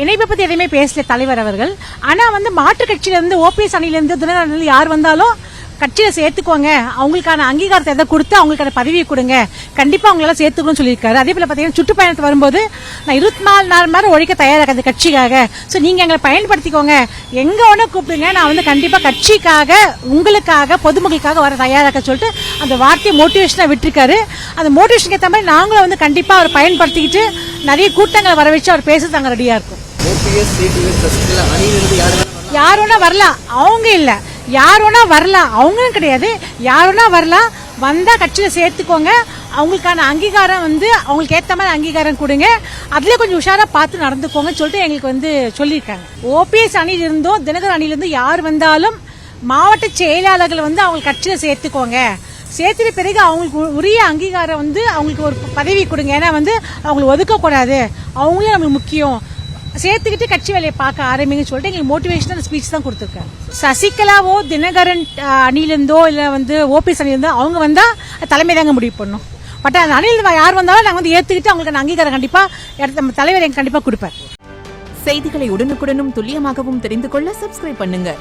இணைப்பை பத்தி எதையுமே பேசல தலைவர் அவர்கள். ஆனா மாற்று கட்சியில இருந்து ஓபிஎஸ் அணியில இருந்து தினகரன் யார் வந்தாலும் கட்சியில சேர்த்துக்கோங்க, அவங்களுக்கான அங்கீகாரத்தை எதை கொடுத்து அவங்களுக்கான பதவியை கொடுங்க, கண்டிப்பா அவங்களால சேர்த்துக்கணும்னு சொல்லியிருக்காரு. அதே போல பாத்தீங்கன்னா சுற்றுப்பயணத்து வரும்போது நான் 24 நாள் மாதிரி உழைக்க தயாராக அந்த கட்சிக்காக. சோ நீங்க எங்களை பயன்படுத்திக்கோங்க, எங்க ஒண்ணு கூப்பிடுங்க, நான் கண்டிப்பா கட்சிக்காக உங்களுக்காக பொதுமக்களுக்காக வர தயாராக சொல்லிட்டு அந்த வார்த்தையை மோட்டிவேஷனா விட்டுருக்காரு. அந்த மோட்டிவேஷனுக்கு ஏற்ற மாதிரி நாங்களும் கண்டிப்பா அவர் பயன்படுத்திக்கிட்டு நிறைய கூட்டங்களை வர வச்சு அவர் பேச தாங்க ரெடியா இருக்கும். யாரோனா வரலாம், அவங்க இல்ல, யாரோனா வரலாம், அவங்களும் கிடையாது, யாரோனா வரலாம், வந்தா கட்சியில சேர்த்துக்கோங்க, அவங்களுக்கான அங்கீகாரம் அவங்களுக்கு ஏத்த மாதிரி அங்கீகாரம் கொடுங்க, அதுல கொஞ்சம் உஷாரா பார்த்து நடந்துக்கோங்க சொல்லிட்டு எங்களுக்கு சொல்லியிருக்காங்க. ஓபிஎஸ் அணியில இருந்தோ தினகரன் அணியில இருந்து யார் வந்தாலும் மாவட்ட செயலாளர்கள் அவங்க கட்சியில சேர்த்துக்கோங்க, சேர்த்துட்டு பிறகு அவங்களுக்கு உரிய அங்கீகாரம் அவங்களுக்கு ஒரு பதவி கொடுங்க, ஏன்னா அவங்களுக்கு ஒதுக்கக்கூடாது, அவங்களும் நம்மளுக்கு முக்கியம், சேர்த்துக்கிட்டு கட்சி வேலையை பார்க்க ஆரம்பிங்க சொல்லிட்டு எங்களுக்கு மோட்டிவேஷனல் ஸ்பீச் தான் கொடுத்துருக்காங்க. சசிகலாவோ தினகரன் அணிலிருந்தோ இல்ல ஓபிஎஸ் அணிலிருந்தோ அவங்க வந்தா தலைமை தாங்க முடிவு பண்ணும். பட் அந்த அணிலிருந்து யார் வந்தாலும் நாங்க ஏத்துக்கிட்டு அவங்களுக்கு அங்கீகாரம் கண்டிப்பா நம்ம தலைவர் எங்க கண்டிப்பா கொடுப்பார். செய்திகளை உடனுக்குடனும் துல்லியமாகவும் தெரிந்து கொள்ள சப்ஸ்கிரைப் பண்ணுங்க.